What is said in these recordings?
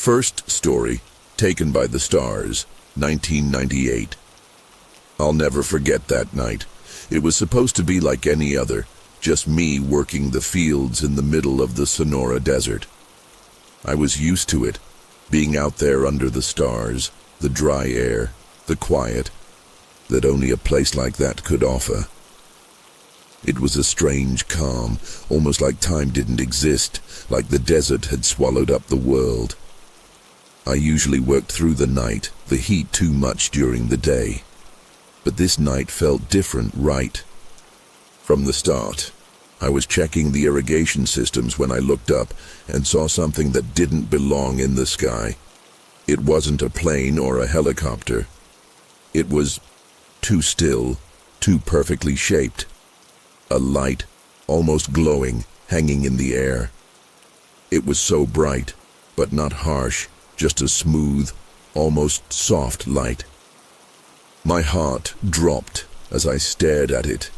First story, Taken by the Stars, 1998. I'll never forget that night. It was supposed to be like any other, just me working the fields in the middle of the Sonora desert. I was used to it, being out there under the stars, the dry air, the quiet that only a place like that could offer. It was a strange calm, almost like time didn't exist, like the desert had swallowed up the world. I usually worked through the night, the heat too much during the day. But this night felt different right from the start. I was checking the irrigation systems when I looked up and saw something that didn't belong in the sky. It wasn't a plane or a helicopter. It was too still, too perfectly shaped. A light, almost glowing, hanging in the air. It was so bright, but not harsh, just a smooth, almost soft light. My heart dropped as I stared at it,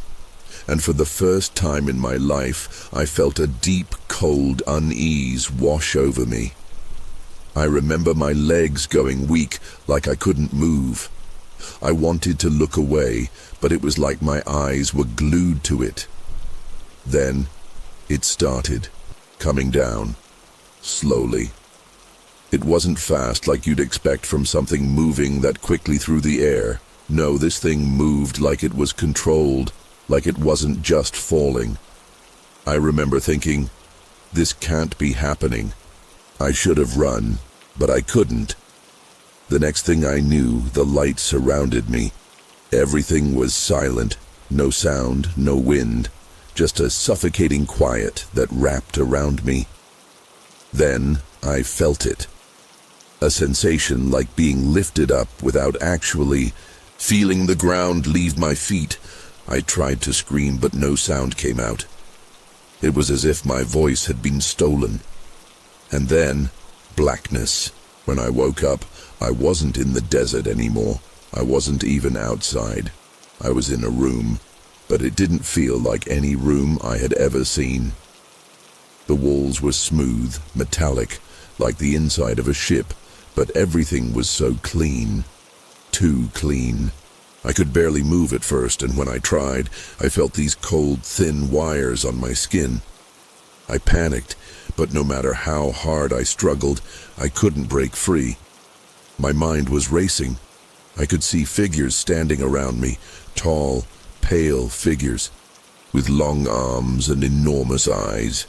and for the first time in my life, I felt a deep, cold unease wash over me. I remember my legs going weak, like I couldn't move. I wanted to look away, but it was like my eyes were glued to it. Then it started, coming down, slowly. It wasn't fast like you'd expect from something moving that quickly through the air. No, this thing moved like it was controlled, like it wasn't just falling. I remember thinking, this can't be happening. I should have run, but I couldn't. The next thing I knew, the light surrounded me. Everything was silent, no sound, no wind, just a suffocating quiet that wrapped around me. Then I felt it. A sensation like being lifted up without actually feeling the ground leave my feet. I tried to scream, but no sound came out. It was as if my voice had been stolen. And then, blackness. When I woke up, I wasn't in the desert anymore. I wasn't even outside. I was in a room, but it didn't feel like any room I had ever seen. The walls were smooth, metallic, like the inside of a ship, but everything was so clean. Too clean. I could barely move at first, and when I tried, I felt these cold, thin wires on my skin. I panicked, but no matter how hard I struggled, I couldn't break free. My mind was racing. I could see figures standing around me, tall, pale figures, with long arms and enormous eyes.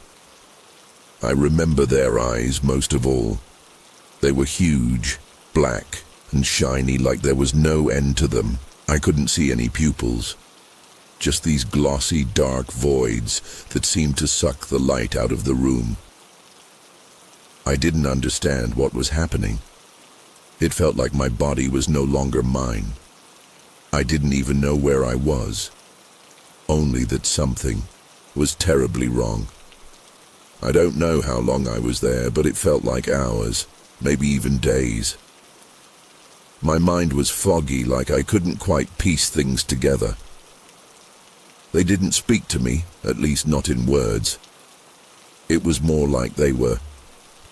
I remember their eyes most of all. They were huge, black, and shiny like there was no end to them. I couldn't see any pupils. Just these glossy, dark voids that seemed to suck the light out of the room. I didn't understand what was happening. It felt like my body was no longer mine. I didn't even know where I was. Only that something was terribly wrong. I don't know how long I was there, but it felt like hours, maybe even days. My mind was foggy, like I couldn't quite piece things together. They didn't speak to me, at least not in words. It was more like they were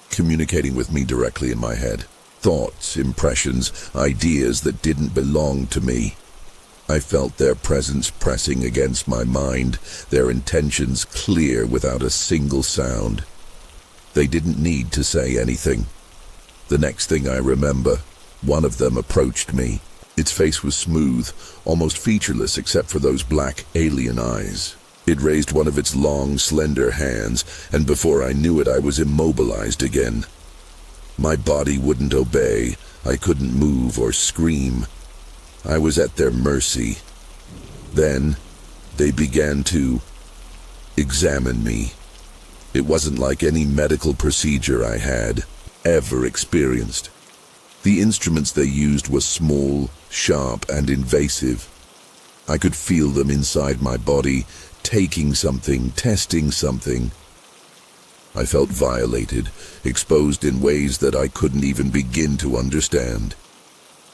communicating with me directly in my head. Thoughts, impressions, ideas that didn't belong to me. I felt their presence pressing against my mind, their intentions clear without a single sound. They didn't need to say anything. The next thing I remember, one of them approached me. Its face was smooth, almost featureless except for those black alien eyes. It raised one of its long, slender hands, and before I knew it, I was immobilized again. My body wouldn't obey. I couldn't move or scream. I was at their mercy. Then, they began to examine me. It wasn't like any medical procedure I had ever experienced. The instruments they used were small, sharp, and invasive. I could feel them inside my body, taking something, testing something. I felt violated, exposed in ways that I couldn't even begin to understand.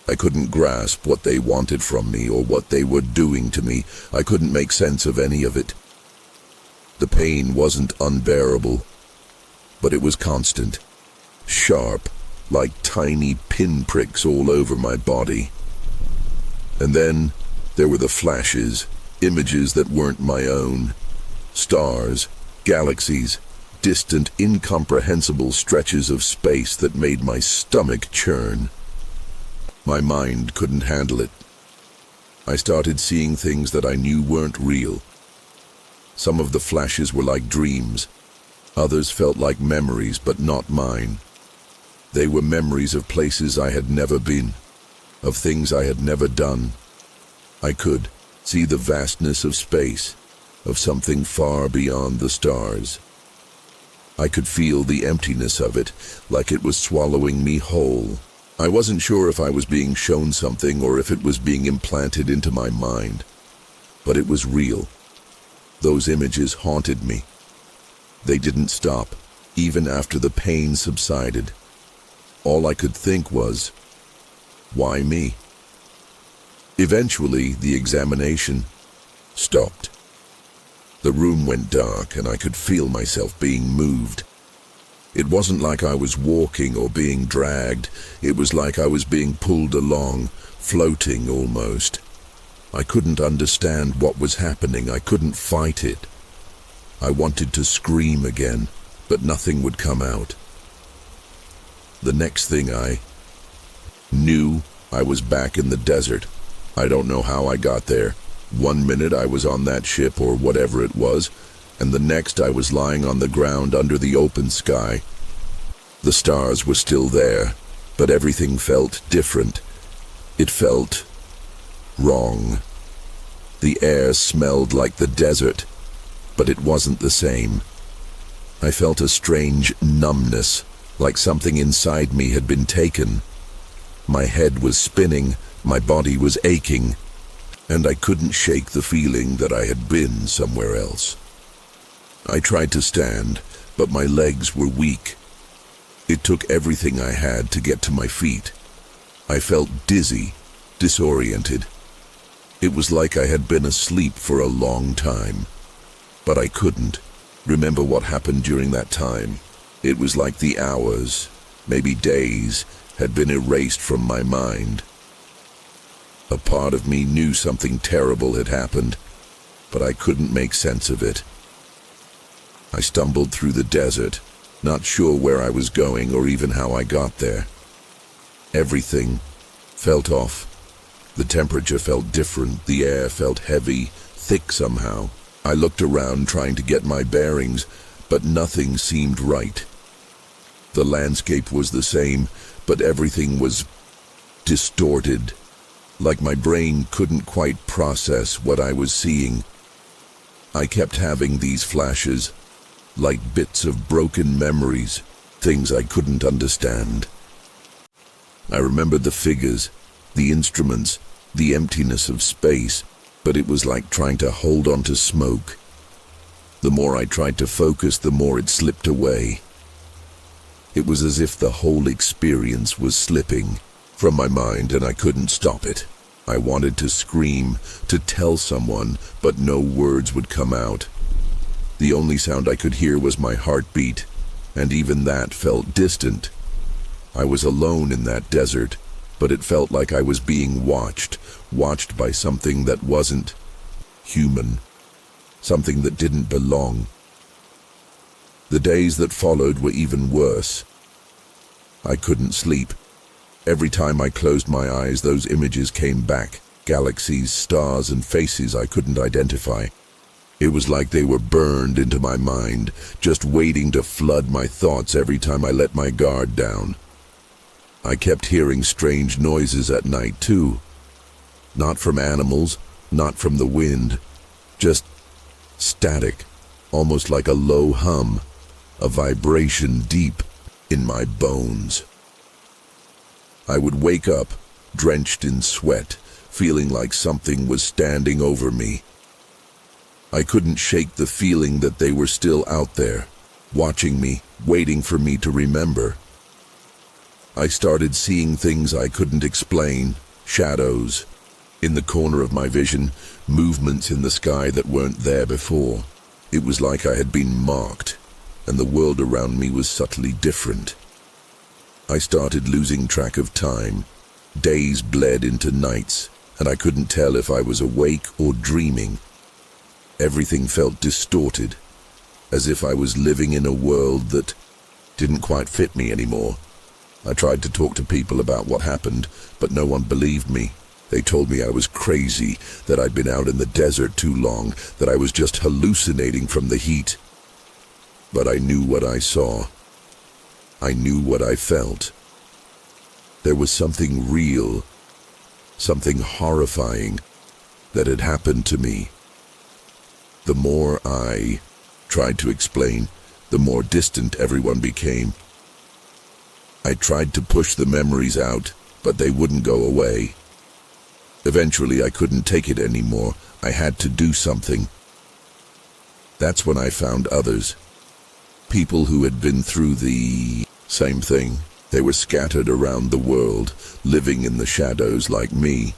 I couldn't grasp what they wanted from me or what they were doing to me. I couldn't make sense of any of it. The pain wasn't unbearable, but it was constant, sharp, like tiny pinpricks all over my body. And then there were the flashes, images that weren't my own. Stars, galaxies, distant, incomprehensible stretches of space that made my stomach churn. My mind couldn't handle it. I started seeing things that I knew weren't real. Some of the flashes were like dreams. Others felt like memories, but not mine. They were memories of places I had never been, of things I had never done. I could see the vastness of space, of something far beyond the stars. I could feel the emptiness of it, like it was swallowing me whole. I wasn't sure if I was being shown something or if it was being implanted into my mind. But it was real. Those images haunted me. They didn't stop, even after the pain subsided. All I could think was, why me? Eventually, the examination stopped. The room went dark and I could feel myself being moved. It wasn't like I was walking or being dragged. It was like I was being pulled along, floating almost. I couldn't understand what was happening. I couldn't fight it. I wanted to scream again, but nothing would come out. The next thing I knew, I was back in the desert. I don't know how I got there. One minute I was on that ship or whatever it was, and the next I was lying on the ground under the open sky. The stars were still there, but everything felt different. It felt wrong. The air smelled like the desert, but it wasn't the same. I felt a strange numbness, like something inside me had been taken. My head was spinning, my body was aching, and I couldn't shake the feeling that I had been somewhere else. I tried to stand, but my legs were weak. It took everything I had to get to my feet. I felt dizzy, disoriented. It was like I had been asleep for a long time. But I couldn't remember what happened during that time. It was like the hours, maybe days, had been erased from my mind. A part of me knew something terrible had happened, but I couldn't make sense of it. I stumbled through the desert, not sure where I was going or even how I got there. Everything felt off. The temperature felt different, the air felt heavy, thick somehow. I looked around trying to get my bearings, but nothing seemed right. The landscape was the same, but everything was distorted, like my brain couldn't quite process what I was seeing. I kept having these flashes, like bits of broken memories, things I couldn't understand. I remembered the figures, the instruments, the emptiness of space, but it was like trying to hold on to smoke. The more I tried to focus, the more it slipped away. It was as if the whole experience was slipping from my mind and I couldn't stop it. I wanted to scream, to tell someone, but no words would come out. The only sound I could hear was my heartbeat, and even that felt distant. I was alone in that desert, but it felt like I was being watched by something that wasn't human, something that didn't belong. The days that followed were even worse. I couldn't sleep. Every time I closed my eyes, those images came back, galaxies, stars, and faces I couldn't identify. It was like they were burned into my mind, just waiting to flood my thoughts every time I let my guard down. I kept hearing strange noises at night, too. Not from animals, not from the wind, just static, almost like a low hum, a vibration deep in my bones. I would wake up, drenched in sweat, feeling like something was standing over me. I couldn't shake the feeling that they were still out there, watching me, waiting for me to remember. I started seeing things I couldn't explain, shadows in the corner of my vision, movements in the sky that weren't there before. It was like I had been marked, and the world around me was subtly different. I started losing track of time. Days bled into nights, and I couldn't tell if I was awake or dreaming. Everything felt distorted, as if I was living in a world that didn't quite fit me anymore. I tried to talk to people about what happened, but no one believed me. They told me I was crazy, that I'd been out in the desert too long, that I was just hallucinating from the heat. But I knew what I saw. I knew what I felt. There was something real, something horrifying that had happened to me. The more I tried to explain, the more distant everyone became. I tried to push the memories out, but they wouldn't go away. Eventually, I couldn't take it anymore. I had to do something. That's when I found others. People who had been through the same thing. They were scattered around the world, living in the shadows like me.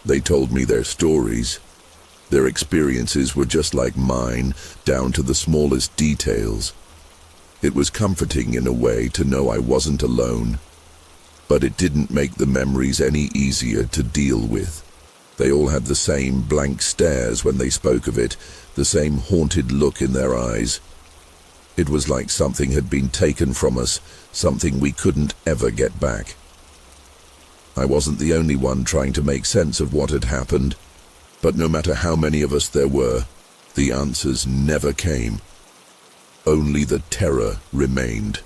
They told me their stories. Their experiences were just like mine, down to the smallest details. It was comforting in a way to know I wasn't alone. But it didn't make the memories any easier to deal with. They all had the same blank stares when they spoke of it, the same haunted look in their eyes. It was like something had been taken from us, something we couldn't ever get back. I wasn't the only one trying to make sense of what had happened, but no matter how many of us there were, the answers never came. Only the terror remained.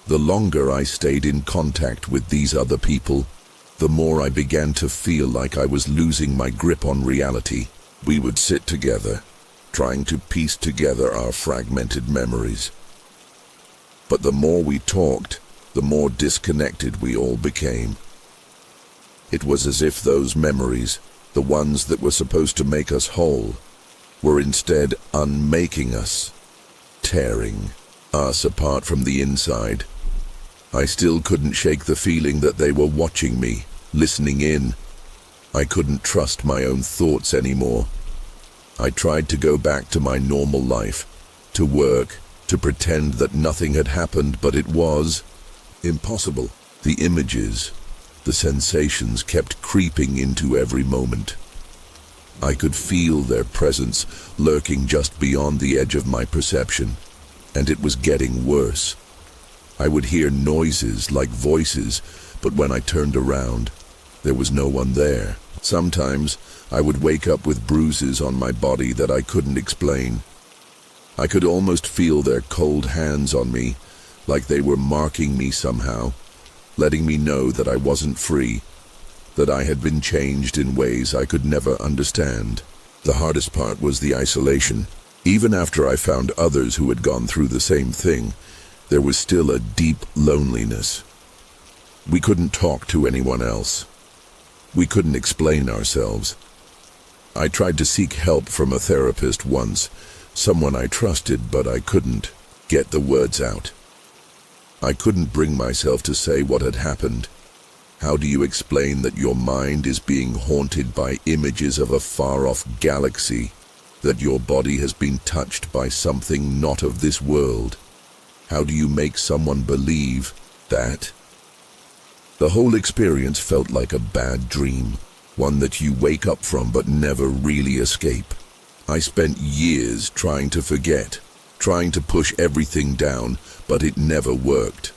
The longer I stayed in contact with these other people, the more I began to feel like I was losing my grip on reality. We would sit together, trying to piece together our fragmented memories. But the more we talked, the more disconnected we all became. It was as if those memories, the ones that were supposed to make us whole, were instead unmaking us, tearing us apart from the inside. I still couldn't shake the feeling that they were watching me, listening in. I couldn't trust my own thoughts anymore. I tried to go back to my normal life, to work, to pretend that nothing had happened, but it was impossible. The images, the sensations kept creeping into every moment. I could feel their presence lurking just beyond the edge of my perception, and it was getting worse. I would hear noises like voices, but when I turned around, there was no one there. Sometimes I would wake up with bruises on my body that I couldn't explain. I could almost feel their cold hands on me, like they were marking me somehow, letting me know that I wasn't free, that I had been changed in ways I could never understand. The hardest part was the isolation. Even after I found others who had gone through the same thing, there was still a deep loneliness. We couldn't talk to anyone else. We couldn't explain ourselves. I tried to seek help from a therapist once, someone I trusted, but I couldn't get the words out. I couldn't bring myself to say what had happened. How do you explain that your mind is being haunted by images of a far-off galaxy, that your body has been touched by something not of this world? How do you make someone believe that? The whole experience felt like a bad dream, one that you wake up from but never really escape. I spent years trying to forget, trying to push everything down, but it never worked.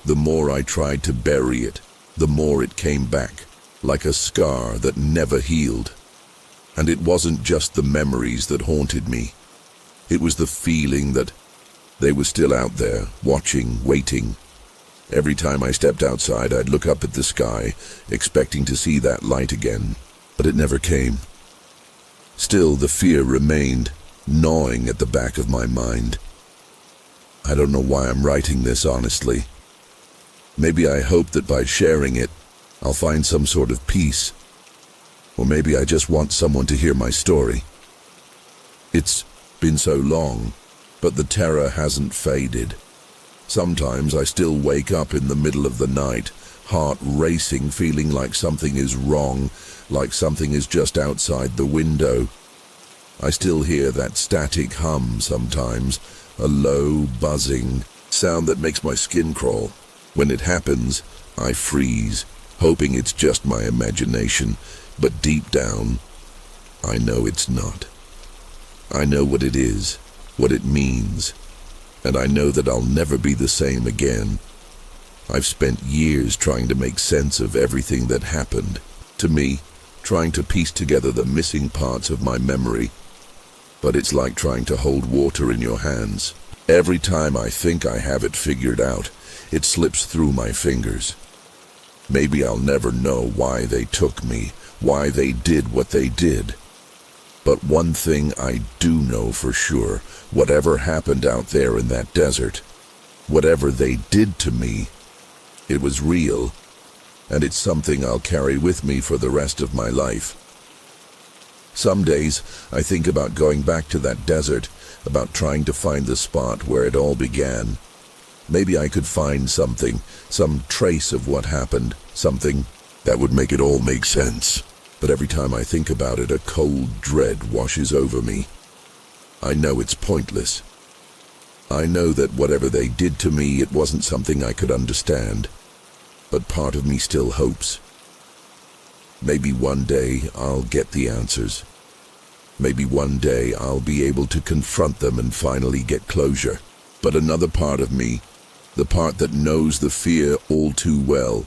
The more I tried to bury it, the more it came back, like a scar that never healed. And it wasn't just the memories that haunted me. It was the feeling that they were still out there, watching, waiting. Every time I stepped outside, I'd look up at the sky, expecting to see that light again, but it never came. Still, the fear remained, gnawing at the back of my mind. I don't know why I'm writing this, honestly. Maybe I hope that by sharing it, I'll find some sort of peace. Or maybe I just want someone to hear my story. It's been so long, but the terror hasn't faded. Sometimes I still wake up in the middle of the night, heart racing, feeling like something is wrong, like something is just outside the window. I still hear that static hum sometimes, a low buzzing sound that makes my skin crawl. When it happens, I freeze, hoping it's just my imagination, but deep down, I know it's not. I know what it is, what it means, and I know that I'll never be the same again. I've spent years trying to make sense of everything that happened to me, trying to piece together the missing parts of my memory. But it's like trying to hold water in your hands. Every time I think I have it figured out, it slips through my fingers. Maybe I'll never know why they took me, why they did what they did. But one thing I do know for sure, whatever happened out there in that desert, whatever they did to me, it was real, and it's something I'll carry with me for the rest of my life. Some days I think about going back to that desert, about trying to find the spot where it all began. Maybe I could find something, some trace of what happened, something that would make it all make sense. But every time I think about it, a cold dread washes over me. I know it's pointless. I know that whatever they did to me, it wasn't something I could understand. But part of me still hopes. Maybe one day I'll get the answers. Maybe one day I'll be able to confront them and finally get closure. But another part of me, the part that knows the fear all too well,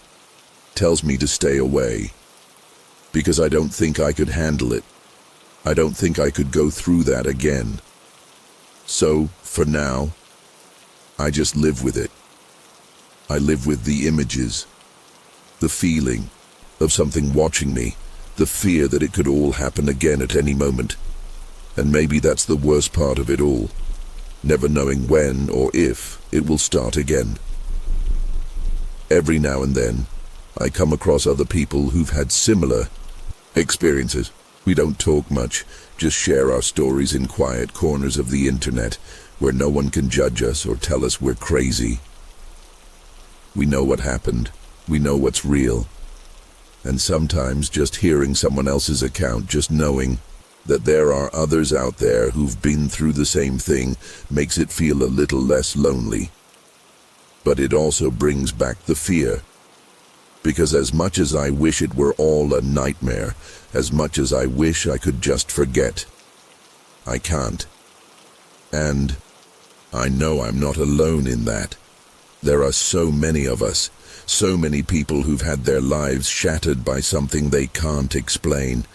tells me to stay away. Because I don't think I could handle it. I don't think I could go through that again. So, for now, I just live with it. I live with the images, the feeling of something watching me, the fear that it could all happen again at any moment. And maybe that's the worst part of it all, never knowing when or if it will start again. Every now and then, I come across other people who've had similar experiences. We don't talk much, just share our stories in quiet corners of the internet where no one can judge us or tell us we're crazy. We know what happened. We know what's real. And sometimes just hearing someone else's account, just knowing that there are others out there who've been through the same thing, makes it feel a little less lonely. But it also brings back the fear. Because as much as I wish it were all a nightmare, as much as I wish I could just forget, I can't. And I know I'm not alone in that. There are so many of us, so many people who've had their lives shattered by something they can't explain,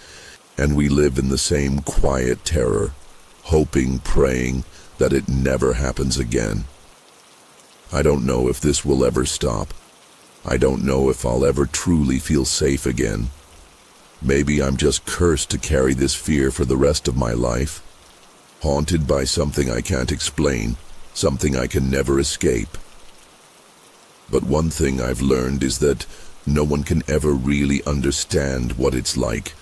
and we live in the same quiet terror, hoping, praying that it never happens again. I don't know if this will ever stop. I don't know if I'll ever truly feel safe again. Maybe I'm just cursed to carry this fear for the rest of my life, haunted by something I can't explain, something I can never escape. But one thing I've learned is that no one can ever really understand what it's like,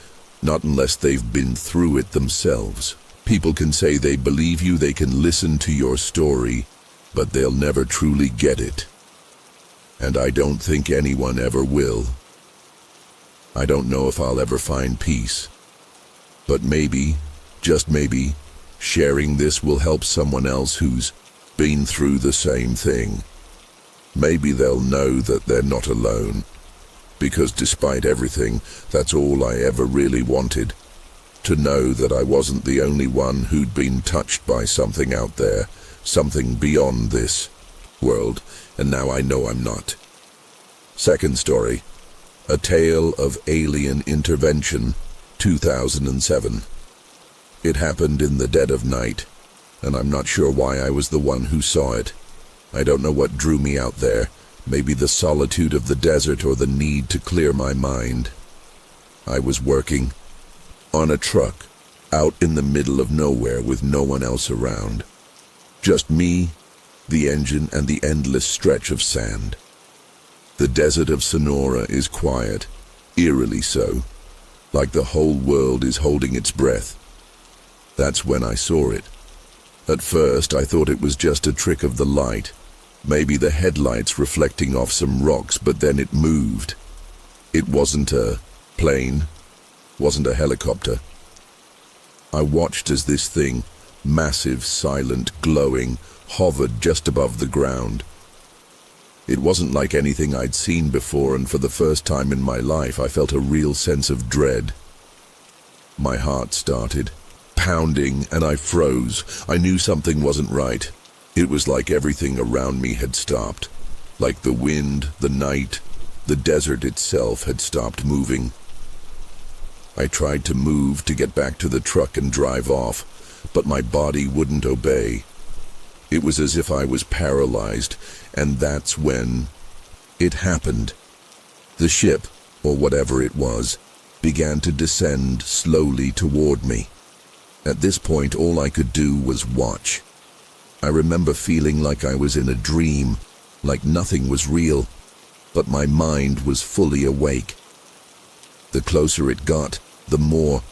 not unless they've been through it themselves. People can say they believe you, they can listen to your story, but they'll never truly get it. And I don't think anyone ever will. I don't know if I'll ever find peace. But maybe, just maybe, sharing this will help someone else who's been through the same thing. Maybe they'll know that they're not alone. Because despite everything, that's all I ever really wanted. To know that I wasn't the only one who'd been touched by something out there, something beyond this world, and now I know I'm not. Second story, A Tale of Alien Intervention, 2007. It happened in the dead of night, and I'm not sure why I was the one who saw it. I don't know what drew me out there, maybe the solitude of the desert or the need to clear my mind. I was working on a truck, out in the middle of nowhere with no one else around. Just me, the engine, and the endless stretch of sand. The desert of Sonora is quiet, eerily so, like the whole world is holding its breath. That's when I saw it. At first I thought it was just a trick of the light, maybe the headlights reflecting off some rocks, but then it moved. It wasn't a plane, wasn't a helicopter. I watched as this thing, massive, silent, glowing, hovered just above the ground. It wasn't like anything I'd seen before, and for the first time in my life I felt a real sense of dread. My heart started pounding and I froze. I knew something wasn't right. It was like everything around me had stopped. Like the wind, the night, the desert itself had stopped moving. I tried to move, to get back to the truck and drive off, but my body wouldn't obey. It was as if I was paralyzed, and that's when it happened. The ship, or whatever it was, began to descend slowly toward me. At this point, all I could do was watch. I remember feeling like I was in a dream, like nothing was real, but my mind was fully awake. The closer it got, the more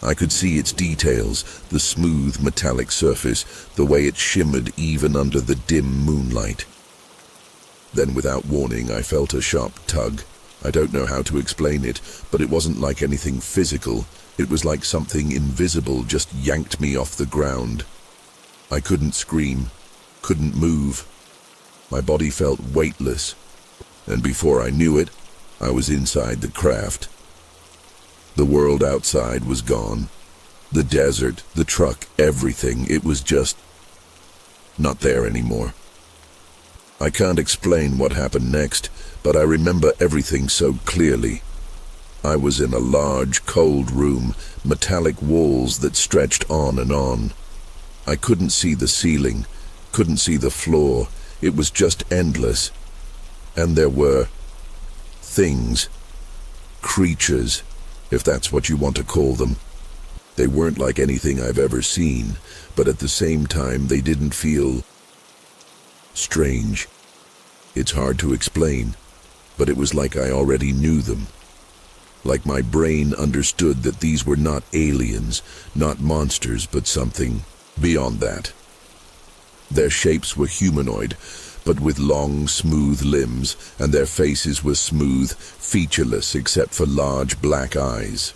I could see its details, the smooth metallic surface, the way it shimmered even under the dim moonlight. Then, without warning, I felt a sharp tug. I don't know how to explain it, but it wasn't like anything physical. It was like something invisible just yanked me off the ground. I couldn't scream, couldn't move. My body felt weightless, and before I knew it, I was inside the craft. The world outside was gone. The desert, the truck, everything. It was just not there anymore. I can't explain what happened next, but I remember everything so clearly. I was in a large, cold room, metallic walls that stretched on and on. I couldn't see the ceiling, couldn't see the floor. It was just endless. And there were things, creatures, if that's what you want to call them. They weren't like anything I've ever seen, but at the same time they didn't feel strange. It's hard to explain, but it was like I already knew them. Like my brain understood that these were not aliens, not monsters, but something beyond that. Their shapes were humanoid, but with long, smooth limbs, and their faces were smooth, featureless except for large black eyes.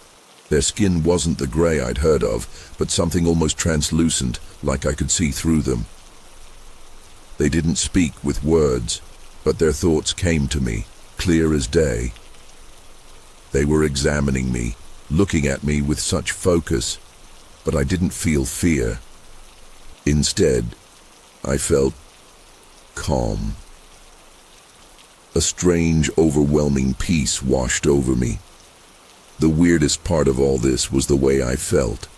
Their skin wasn't the gray I'd heard of, but something almost translucent, like I could see through them. They didn't speak with words, but their thoughts came to me, clear as day. They were examining me, looking at me with such focus, but I didn't feel fear. Instead, I felt calm. A strange, overwhelming peace washed over me. The weirdest part of all this was the way I felt.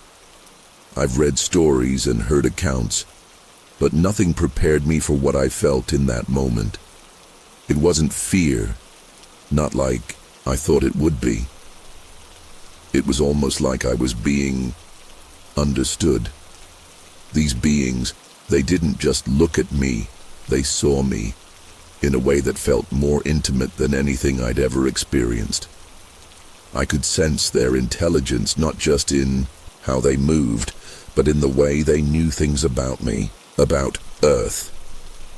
I've read stories and heard accounts, but nothing prepared me for what I felt in that moment. It wasn't fear, not like I thought it would be. It was almost like I was being understood. These beings, they didn't just look at me, they saw me in a way that felt more intimate than anything I'd ever experienced. I could sense their intelligence not just in how they moved, but in the way they knew things about me, about Earth.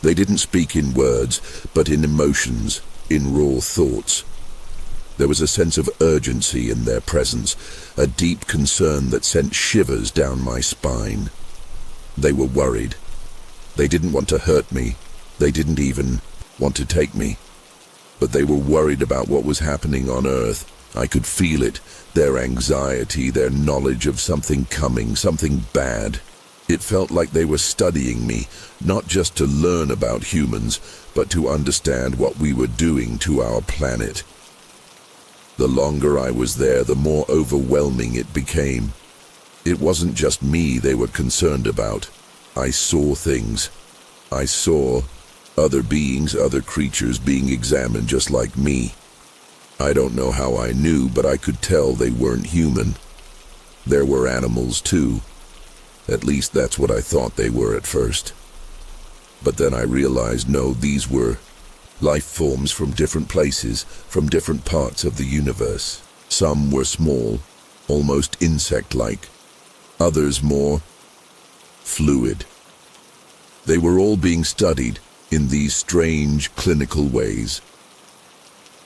They didn't speak in words, but in emotions, in raw thoughts. There was a sense of urgency in their presence, a deep concern that sent shivers down my spine. They were worried. They didn't want to hurt me. They didn't even want to take me. But they were worried about what was happening on Earth. I could feel it, their anxiety, their knowledge of something coming, something bad. It felt like they were studying me, not just to learn about humans, but to understand what we were doing to our planet. The longer I was there, the more overwhelming it became. It wasn't just me they were concerned about. I saw things. I saw other beings, other creatures being examined just like me. I don't know how I knew, but I could tell they weren't human. There were animals too. At least that's what I thought they were at first. But then I realized, no, these were life forms from different places, from different parts of the universe. Some were small, almost insect-like. Others more fluid. They were all being studied in these strange clinical ways.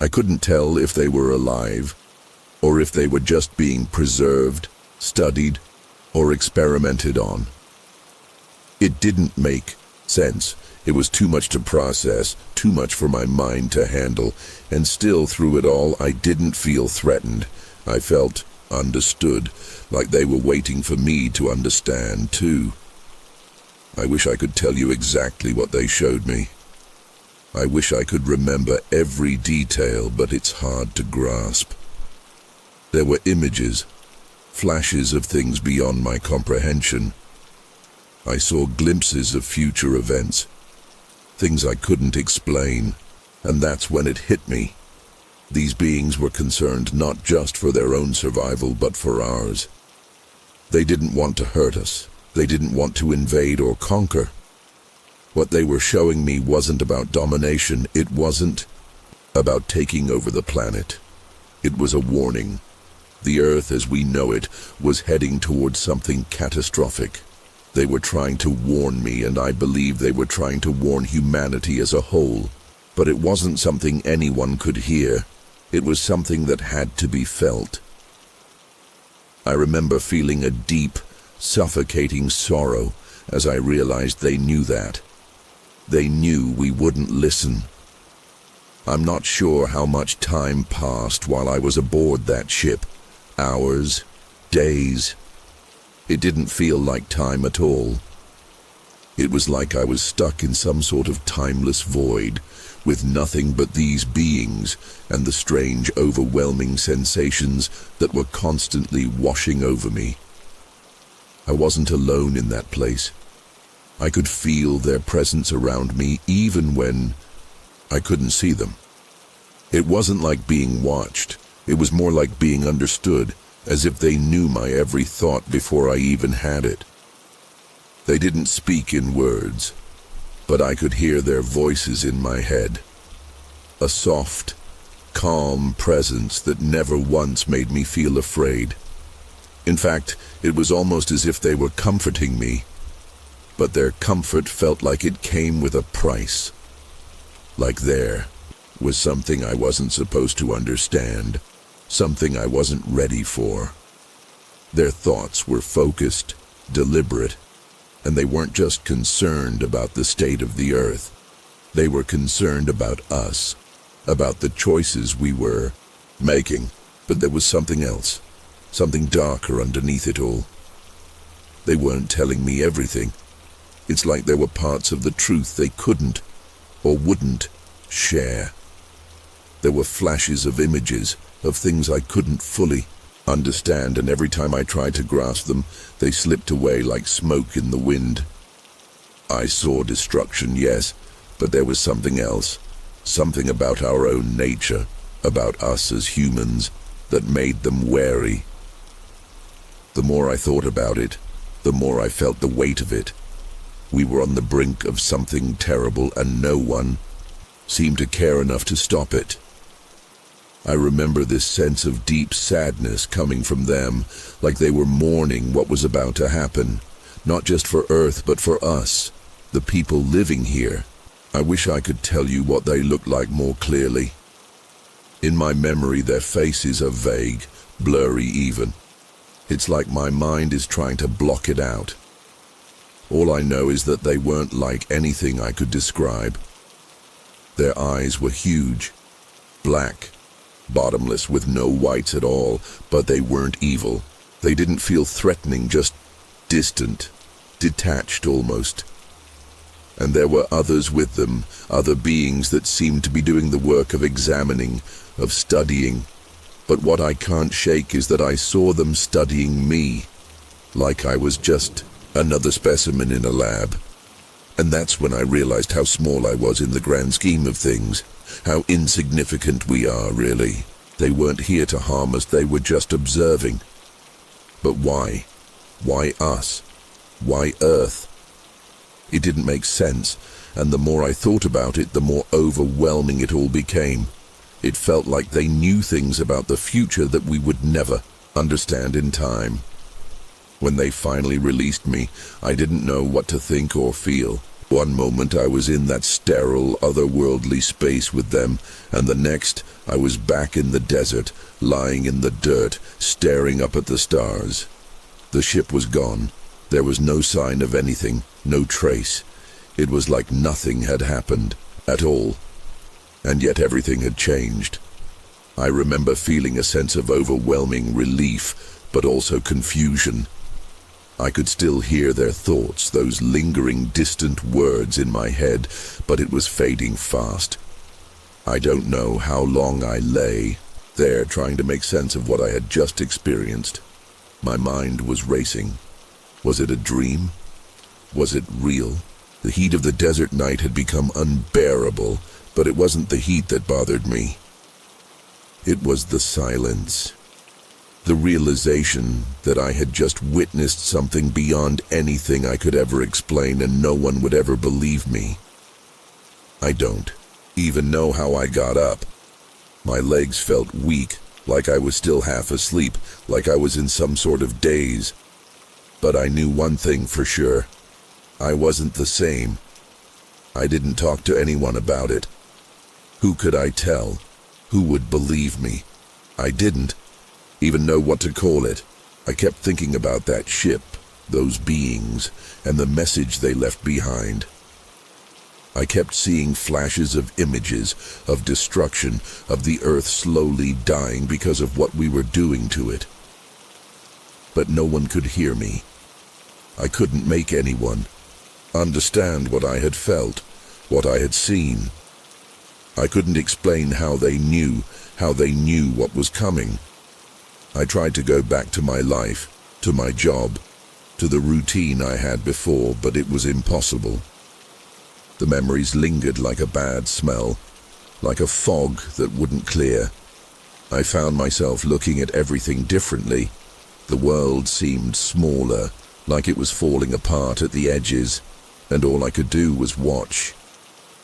I couldn't tell if they were alive, or if they were just being preserved, studied, or experimented on. It didn't make sense. It was too much to process, too much for my mind to handle, and still through it all I didn't feel threatened. I felt understood, like they were waiting for me to understand too. I wish I could tell you exactly what they showed me. I wish I could remember every detail, but it's hard to grasp. There were images, flashes of things beyond my comprehension. I saw glimpses of future events, things I couldn't explain, and that's when it hit me. These beings were concerned not just for their own survival, but for ours. They didn't want to hurt us. They didn't want to invade or conquer. What they were showing me wasn't about domination. It wasn't about taking over the planet. It was a warning. The Earth as we know it was heading towards something catastrophic. They were trying to warn me, and I believe they were trying to warn humanity as a whole. But it wasn't something anyone could hear. It was something that had to be felt. I remember feeling a deep, suffocating sorrow as I realized they knew that. They knew we wouldn't listen. I'm not sure how much time passed while I was aboard that ship. Hours, days. It didn't feel like time at all. It was like I was stuck in some sort of timeless void, with nothing but these beings and the strange, overwhelming sensations that were constantly washing over me. I wasn't alone in that place. I could feel their presence around me even when I couldn't see them. It wasn't like being watched. It was more like being understood, as if they knew my every thought before I even had it. They didn't speak in words, but I could hear their voices in my head. A soft, calm presence that never once made me feel afraid. In fact, it was almost as if they were comforting me, but their comfort felt like it came with a price. Like there was something I wasn't supposed to understand, something I wasn't ready for. Their thoughts were focused, deliberate, and they weren't just concerned about the state of the Earth. They were concerned about us, about the choices we were making. But there was something else, something darker underneath it all. They weren't telling me everything. It's like there were parts of the truth they couldn't or wouldn't share. There were flashes of images, of things I couldn't fully understand, and every time I tried to grasp them, they slipped away like smoke in the wind. I saw destruction, yes, but there was something else, something about our own nature, about us as humans, that made them wary. The more I thought about it, the more I felt the weight of it. We were on the brink of something terrible, and no one seemed to care enough to stop it. I remember this sense of deep sadness coming from them, like they were mourning what was about to happen, not just for Earth, but for us, the people living here. I wish I could tell you what they looked like more clearly. In my memory, their faces are vague, blurry even. It's like my mind is trying to block it out. All I know is that they weren't like anything I could describe. Their eyes were huge, black, bottomless, with no whites at all, but they weren't evil. They didn't feel threatening, just distant, detached almost. And there were others with them, other beings that seemed to be doing the work of examining, of studying. But what I can't shake is that I saw them studying me, like I was just another specimen in a lab. And that's when I realized how small I was in the grand scheme of things, how insignificant we are, really. They weren't here to harm us, they were just observing. But why? Why us? Why Earth? It didn't make sense, and the more I thought about it, the more overwhelming it all became. It felt like they knew things about the future that we would never understand in time. When they finally released me, I didn't know what to think or feel. One moment I was in that sterile, otherworldly space with them, and the next I was back in the desert, lying in the dirt, staring up at the stars. The ship was gone. There was no sign of anything, no trace. It was like nothing had happened at all, and yet everything had changed. I remember feeling a sense of overwhelming relief, but also confusion. I could still hear their thoughts, those lingering, distant words in my head, but it was fading fast. I don't know how long I lay there trying to make sense of what I had just experienced. My mind was racing. Was it a dream? Was it real? The heat of the desert night had become unbearable, but it wasn't the heat that bothered me. It was the silence. The realization that I had just witnessed something beyond anything I could ever explain, and no one would ever believe me. I don't even know how I got up. My legs felt weak, like I was still half asleep, like I was in some sort of daze. But I knew one thing for sure. I wasn't the same. I didn't talk to anyone about it. Who could I tell? Who would believe me? I didn't even know what to call it. I kept thinking about that ship, those beings, and the message they left behind. I kept seeing flashes of images, of destruction, of the earth slowly dying because of what we were doing to it. But no one could hear me. I couldn't make anyone understand what I had felt, what I had seen. I couldn't explain how they knew what was coming. I tried to go back to my life, to my job, to the routine I had before, but it was impossible. The memories lingered like a bad smell, like a fog that wouldn't clear. I found myself looking at everything differently. The world seemed smaller, like it was falling apart at the edges, and all I could do was watch.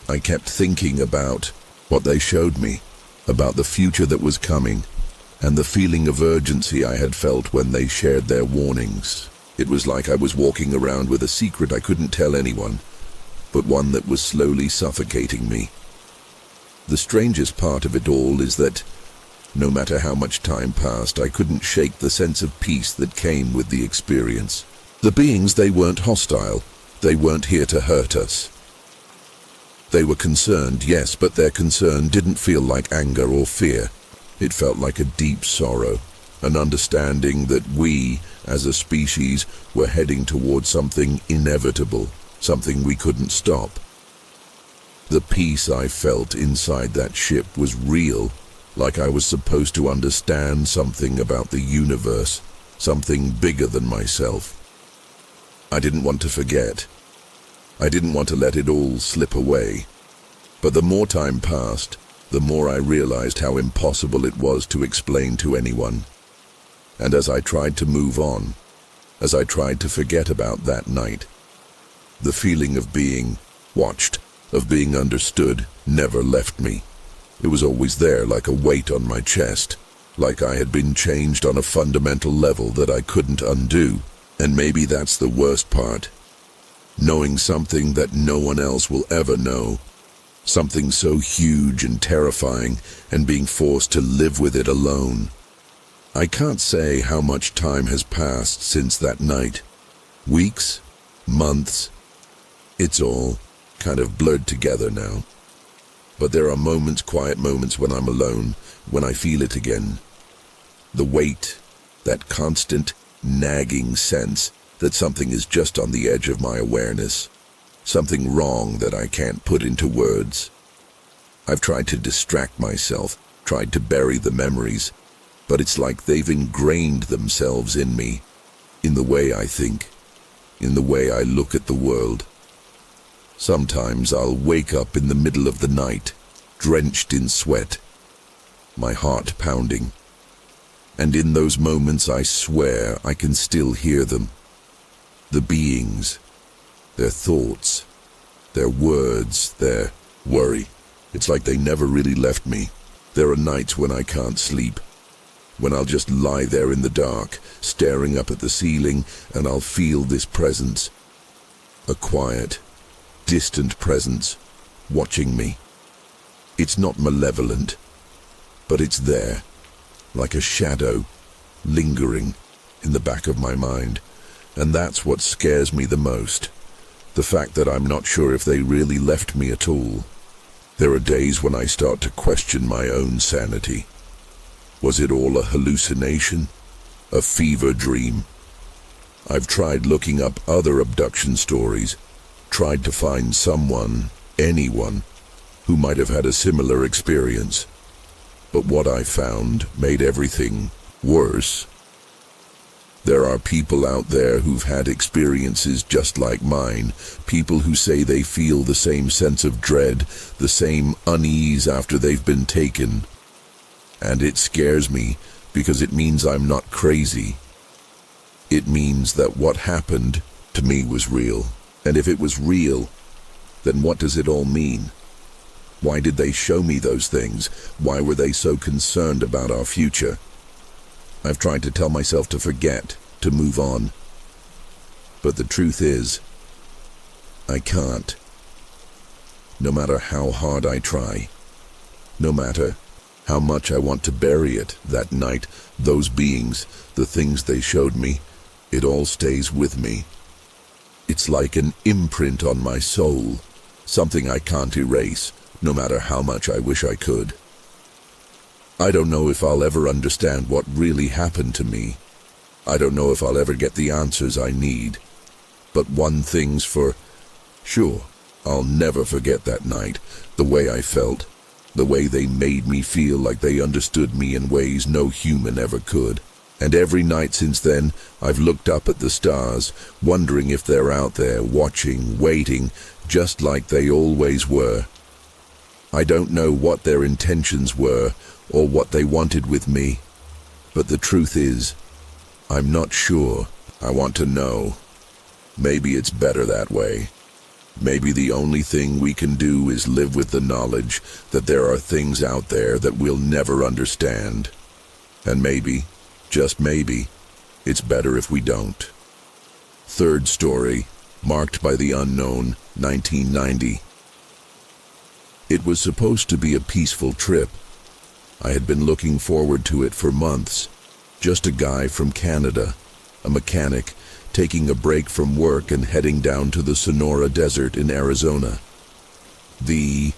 I kept thinking about what they showed me, about the future that was coming, and the feeling of urgency I had felt when they shared their warnings. It was like I was walking around with a secret I couldn't tell anyone, but one that was slowly suffocating me. The strangest part of it all is that, no matter how much time passed, I couldn't shake the sense of peace that came with the experience. The beings, they weren't hostile. They weren't here to hurt us. They were concerned, yes, but their concern didn't feel like anger or fear. It felt like a deep sorrow, an understanding that we, as a species, were heading towards something inevitable, something we couldn't stop. The peace I felt inside that ship was real, like I was supposed to understand something about the universe, something bigger than myself. I didn't want to forget. I didn't want to let it all slip away. But the more time passed, the more I realized how impossible it was to explain to anyone. And as I tried to move on, as I tried to forget about that night, the feeling of being watched, of being understood, never left me. It was always there, like a weight on my chest, like I had been changed on a fundamental level that I couldn't undo. And maybe that's the worst part. Knowing something that no one else will ever know. Something so huge and terrifying, and being forced to live with it alone. I can't say how much time has passed since that night. Weeks? Months? It's all kind of blurred together now. But there are moments, quiet moments when I'm alone, when I feel it again. The weight, that constant, nagging sense that something is just on the edge of my awareness. Something wrong that I can't put into words. I've tried to distract myself, tried to bury the memories, but it's like they've ingrained themselves in me, in the way I think, in the way I look at the world. Sometimes I'll wake up in the middle of the night, drenched in sweat, my heart pounding. And in those moments I swear I can still hear them. The beings, their thoughts, their words, their worry. It's like they never really left me. There are nights when I can't sleep, when I'll just lie there in the dark, staring up at the ceiling, and I'll feel this presence. A quiet, distant presence, watching me. It's not malevolent, but it's there, like a shadow, lingering in the back of my mind. And that's what scares me the most. The fact that I'm not sure if they really left me at all. There are days when I start to question my own sanity. Was it all a hallucination? A fever dream? I've tried looking up other abduction stories, tried to find someone, anyone, who might have had a similar experience. But what I found made everything worse. There are people out there who've had experiences just like mine, people who say they feel the same sense of dread, the same unease after they've been taken. And it scares me because it means I'm not crazy. It means that what happened to me was real. And if it was real, then what does it all mean? Why did they show me those things? Why were they so concerned about our future? I've tried to tell myself to forget, to move on. But the truth is, I can't. No matter how hard I try, no matter how much I want to bury it that night, those beings, the things they showed me, it all stays with me. It's like an imprint on my soul, something I can't erase, no matter how much I wish I could. I don't know if I'll ever understand what really happened to me. I don't know if I'll ever get the answers I need. But one thing's for sure, I'll never forget that night, the way I felt, the way they made me feel like they understood me in ways no human ever could. And every night since then, I've looked up at the stars, wondering if they're out there, watching, waiting, just like they always were. I don't know what their intentions were, or what they wanted with me, but the truth is, I'm not sure. I want to know. Maybe it's better that way. Maybe the only thing we can do is live with the knowledge that there are things out there that we'll never understand. And maybe, just maybe, it's better if we don't. Third story, marked by the unknown, 1990. It was supposed to be a peaceful trip. I had been looking forward to it for months. Just a guy from Canada, a mechanic, taking a break from work and heading down to the Sonora desert in Arizona. The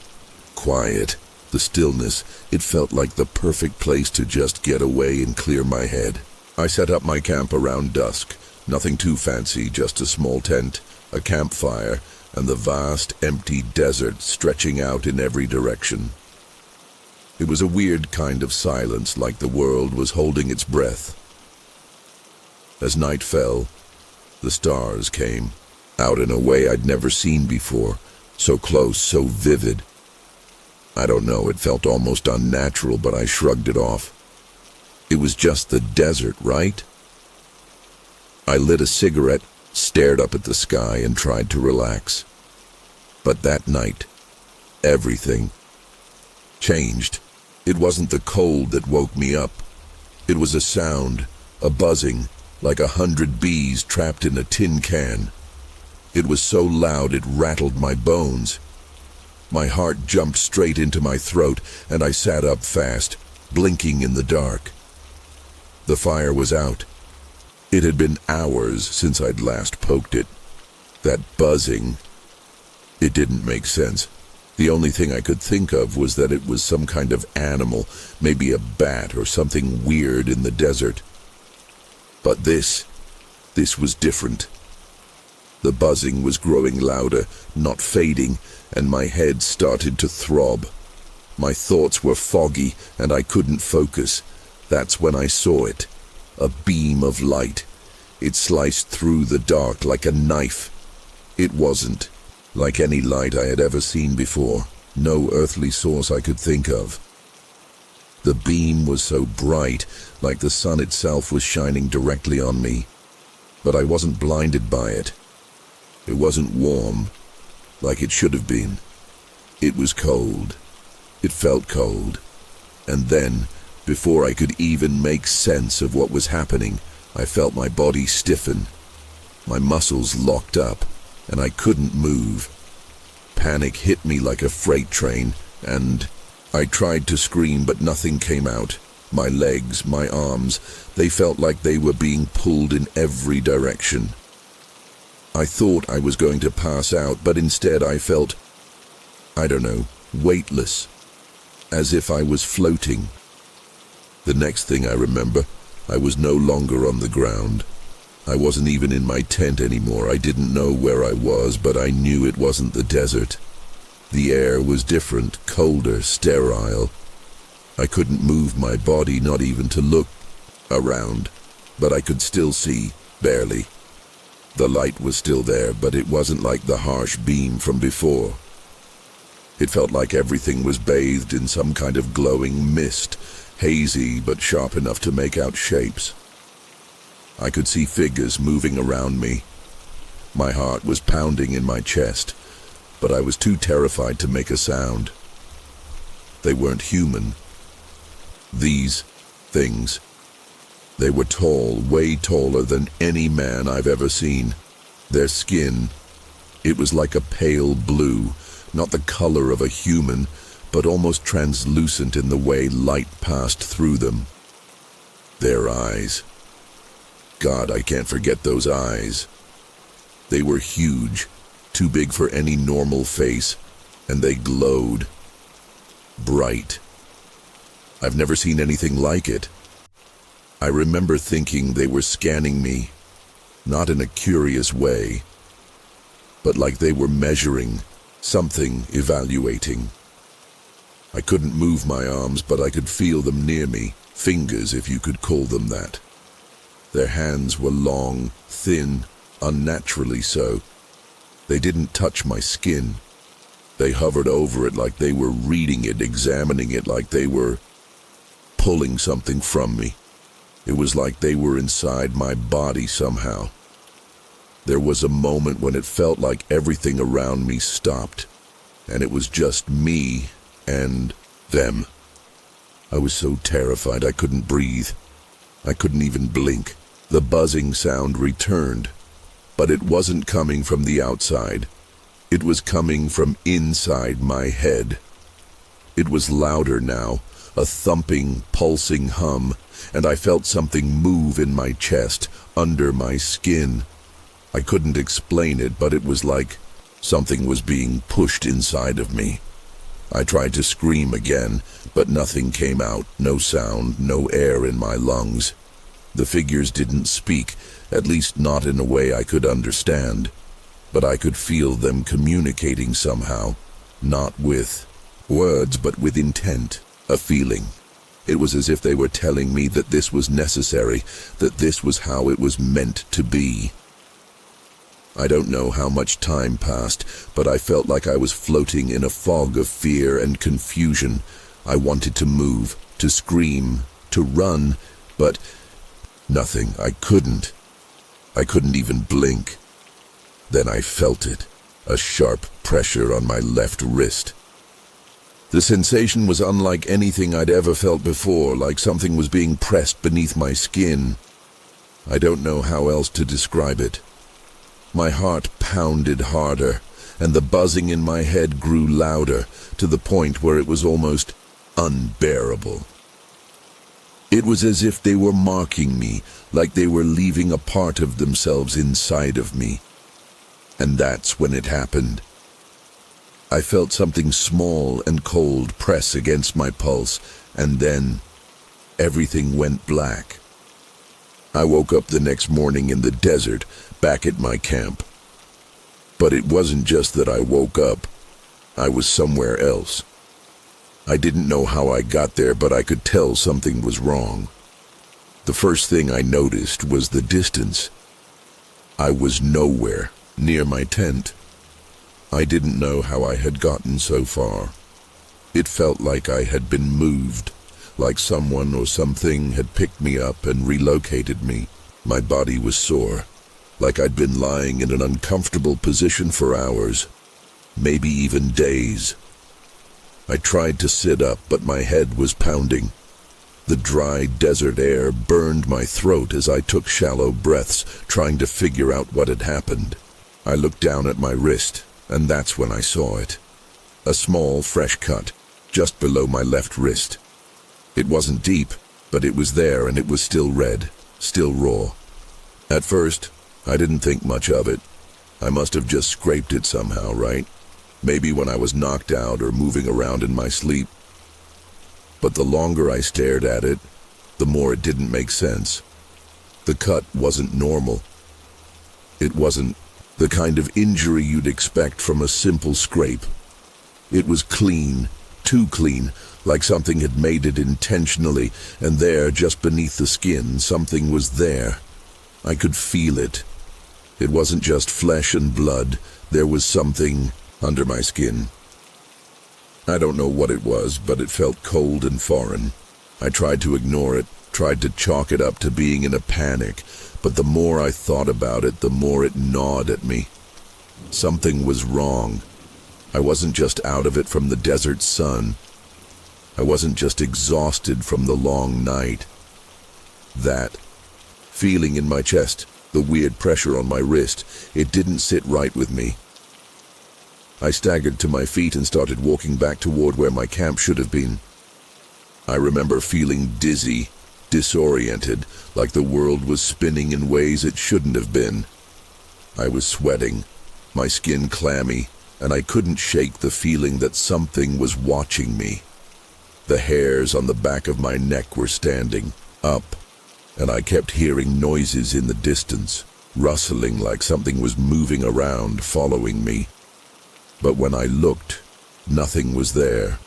quiet, the stillness, it felt like the perfect place to just get away and clear my head. I set up my camp around dusk, nothing too fancy, just a small tent, a campfire, and the vast, empty desert stretching out in every direction. It was a weird kind of silence, like the world was holding its breath. As night fell, the stars came, out in a way I'd never seen before, so close, so vivid. I don't know, it felt almost unnatural, but I shrugged it off. It was just the desert, right? I lit a cigarette, stared up at the sky, and tried to relax. But that night, everything changed. It wasn't the cold that woke me up. It was a sound, a buzzing, like 100 bees trapped in a tin can. It was so loud it rattled my bones. My heart jumped straight into my throat, and I sat up fast, blinking in the dark. The fire was out. It had been hours since I'd last poked it. That buzzing, it didn't make sense. The only thing I could think of was that it was some kind of animal, maybe a bat or something weird in the desert. But this was different. The buzzing was growing louder, not fading, and my head started to throb. My thoughts were foggy, and I couldn't focus. That's when I saw it. A beam of light. It sliced through the dark like a knife. It wasn't like any light I had ever seen before, no earthly source I could think of. The beam was so bright, like the sun itself was shining directly on me. But I wasn't blinded by it. It wasn't warm, like it should have been. It was cold. It felt cold. And then, before I could even make sense of what was happening, I felt my body stiffen. My muscles locked up, and I couldn't move. Panic hit me like a freight train, and I tried to scream, but nothing came out. My legs, my arms, they felt like they were being pulled in every direction. I thought I was going to pass out, but instead I felt, I don't know, weightless, as if I was floating. The next thing I remember, I was no longer on the ground. I wasn't even in my tent anymore. I didn't know where I was, but I knew it wasn't the desert. The air was different, colder, sterile. I couldn't move my body, not even to look around, but I could still see, barely. The light was still there, but it wasn't like the harsh beam from before. It felt like everything was bathed in some kind of glowing mist, hazy but sharp enough to make out shapes. I could see figures moving around me. My heart was pounding in my chest, but I was too terrified to make a sound. They weren't human. These things. They were tall, way taller than any man I've ever seen. Their skin, it was like a pale blue, not the color of a human, but almost translucent in the way light passed through them. Their eyes. God, I can't forget those eyes. They were huge, too big for any normal face, and they glowed. Bright. I've never seen anything like it. I remember thinking they were scanning me, not in a curious way, but like they were measuring, something, evaluating. I couldn't move my arms, but I could feel them near me, fingers if you could call them that. Their hands were long, thin, unnaturally so. They didn't touch my skin. They hovered over it like they were reading it, examining it, like they were pulling something from me. It was like they were inside my body somehow. There was a moment when it felt like everything around me stopped, and it was just me and them. I was so terrified I couldn't breathe. I couldn't even blink. The buzzing sound returned, but it wasn't coming from the outside. It was coming from inside my head. It was louder now, a thumping, pulsing hum, and I felt something move in my chest, under my skin. I couldn't explain it, but it was like something was being pushed inside of me. I tried to scream again, but nothing came out, no sound, no air in my lungs. The figures didn't speak, at least not in a way I could understand, but I could feel them communicating somehow, not with words, but with intent, a feeling. It was as if they were telling me that this was necessary, that this was how it was meant to be. I don't know how much time passed, but I felt like I was floating in a fog of fear and confusion. I wanted to move, to scream, to run, but nothing. I couldn't. I couldn't even blink. Then I felt it, a sharp pressure on my left wrist. The sensation was unlike anything I'd ever felt before, like something was being pressed beneath my skin. I don't know how else to describe it. My heart pounded harder, and the buzzing in my head grew louder, to the point where it was almost unbearable. It was as if they were marking me, like they were leaving a part of themselves inside of me. And that's when it happened. I felt something small and cold press against my pulse, and then everything went black. I woke up the next morning in the desert, back at my camp. But it wasn't just that I woke up. I was somewhere else. I didn't know how I got there, but I could tell something was wrong. The first thing I noticed was the distance. I was nowhere near my tent. I didn't know how I had gotten so far. It felt like I had been moved, like someone or something had picked me up and relocated me. My body was sore, like I'd been lying in an uncomfortable position for hours, maybe even days. I tried to sit up, but my head was pounding. The dry desert air burned my throat as I took shallow breaths, trying to figure out what had happened. I looked down at my wrist, and that's when I saw it. A small, fresh cut, just below my left wrist. It wasn't deep, but it was there, and it was still red, still raw. At first, I didn't think much of it. I must have just scraped it somehow, right? Maybe when I was knocked out or moving around in my sleep. But the longer I stared at it, the more it didn't make sense. The cut wasn't normal. It wasn't the kind of injury you'd expect from a simple scrape. It was clean, too clean, like something had made it intentionally, and there, just beneath the skin, something was there. I could feel it. It wasn't just flesh and blood. There was something under my skin. I don't know what it was, but it felt cold and foreign. I tried to ignore it, tried to chalk it up to being in a panic, but the more I thought about it, the more it gnawed at me. Something was wrong. I wasn't just out of it from the desert sun. I wasn't just exhausted from the long night. That feeling in my chest, the weird pressure on my wrist, it didn't sit right with me. I staggered to my feet and started walking back toward where my camp should have been. I remember feeling dizzy, disoriented, like the world was spinning in ways it shouldn't have been. I was sweating, my skin clammy, and I couldn't shake the feeling that something was watching me. The hairs on the back of my neck were standing up, and I kept hearing noises in the distance, rustling like something was moving around, following me. But when I looked, nothing was there.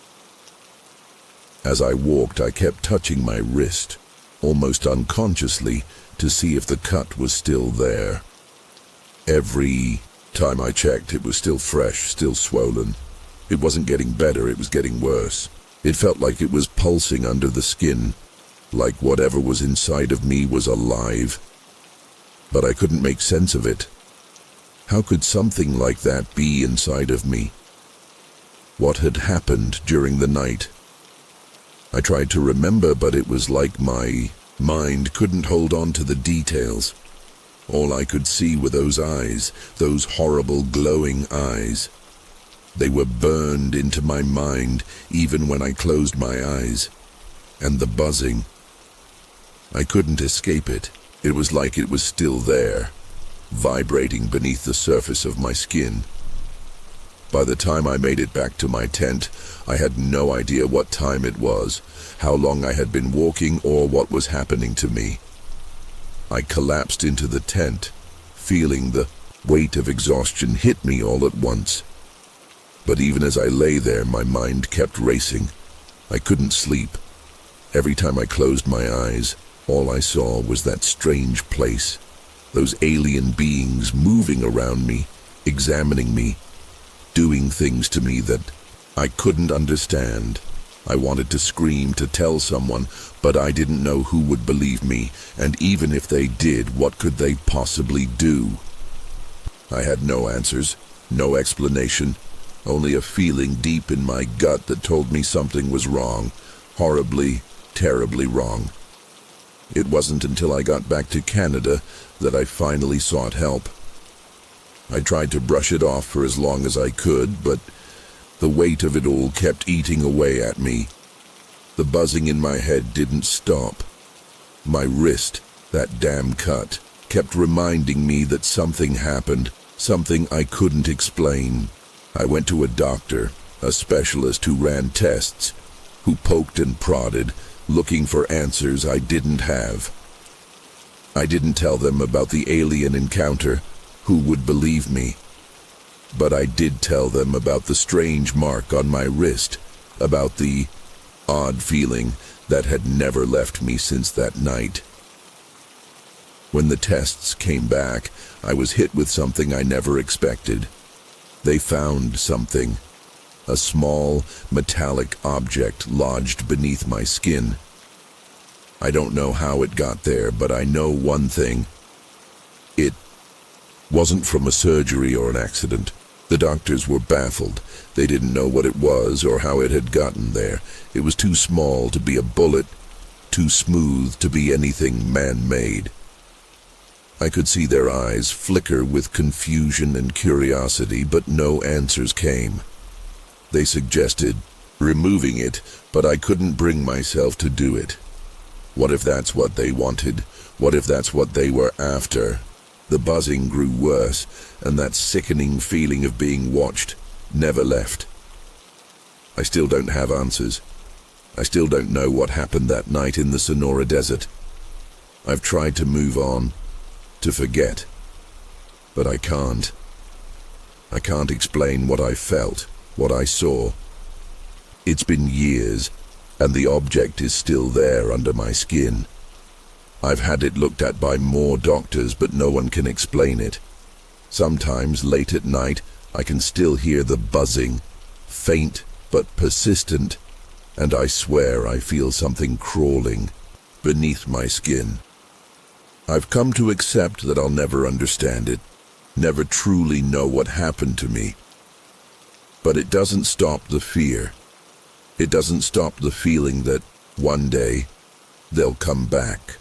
As I walked, I kept touching my wrist, almost unconsciously, to see if the cut was still there. Every time I checked, it was still fresh, still swollen. It wasn't getting better, it was getting worse. It felt like it was pulsing under the skin, like whatever was inside of me was alive. But I couldn't make sense of it. How could something like that be inside of me? What had happened during the night? I tried to remember, but it was like my mind couldn't hold on to the details. All I could see were those eyes, those horrible glowing eyes. They were burned into my mind even when I closed my eyes. And the buzzing. I couldn't escape it. It was like it was still there, vibrating beneath the surface of my skin. By the time I made it back to my tent, I had no idea what time it was, how long I had been walking, or what was happening to me. I collapsed into the tent, feeling the weight of exhaustion hit me all at once. But even as I lay there, my mind kept racing. I couldn't sleep. Every time I closed my eyes, all I saw was that strange place, those alien beings moving around me, examining me, doing things to me that I couldn't understand. I wanted to scream, to tell someone, but I didn't know who would believe me, and even if they did, what could they possibly do? I had no answers, no explanation, only a feeling deep in my gut that told me something was wrong, horribly, terribly wrong. It wasn't until I got back to Canada that I finally sought help. I tried to brush it off for as long as I could, but the weight of it all kept eating away at me. The buzzing in my head didn't stop. My wrist, that damn cut, kept reminding me that something happened, something I couldn't explain. I went to a doctor, a specialist who ran tests, who poked and prodded, looking for answers I didn't have. I didn't tell them about the alien encounter. Who would believe me? But I did tell them about the strange mark on my wrist, about the odd feeling that had never left me since that night. When the tests came back, I was hit with something I never expected. They found something, a small, metallic object lodged beneath my skin. I don't know how it got there, but I know one thing. It wasn't from a surgery or an accident. The doctors were baffled. They didn't know what it was or how it had gotten there. It was too small to be a bullet, too smooth to be anything man-made. I could see their eyes flicker with confusion and curiosity, but no answers came. They suggested removing it, but I couldn't bring myself to do it. What if that's what they wanted? What if that's what they were after? The buzzing grew worse, and that sickening feeling of being watched never left. I still don't have answers. I still don't know what happened that night in the Sonora desert. I've tried to move on, to forget, but I can't. I can't explain what I felt, what I saw. It's been years, and the object is still there under my skin. I've had it looked at by more doctors, but no one can explain it. Sometimes, late at night, I can still hear the buzzing, faint but persistent, and I swear I feel something crawling beneath my skin. I've come to accept that I'll never understand it, never truly know what happened to me. But it doesn't stop the fear. It doesn't stop the feeling that one day they'll come back.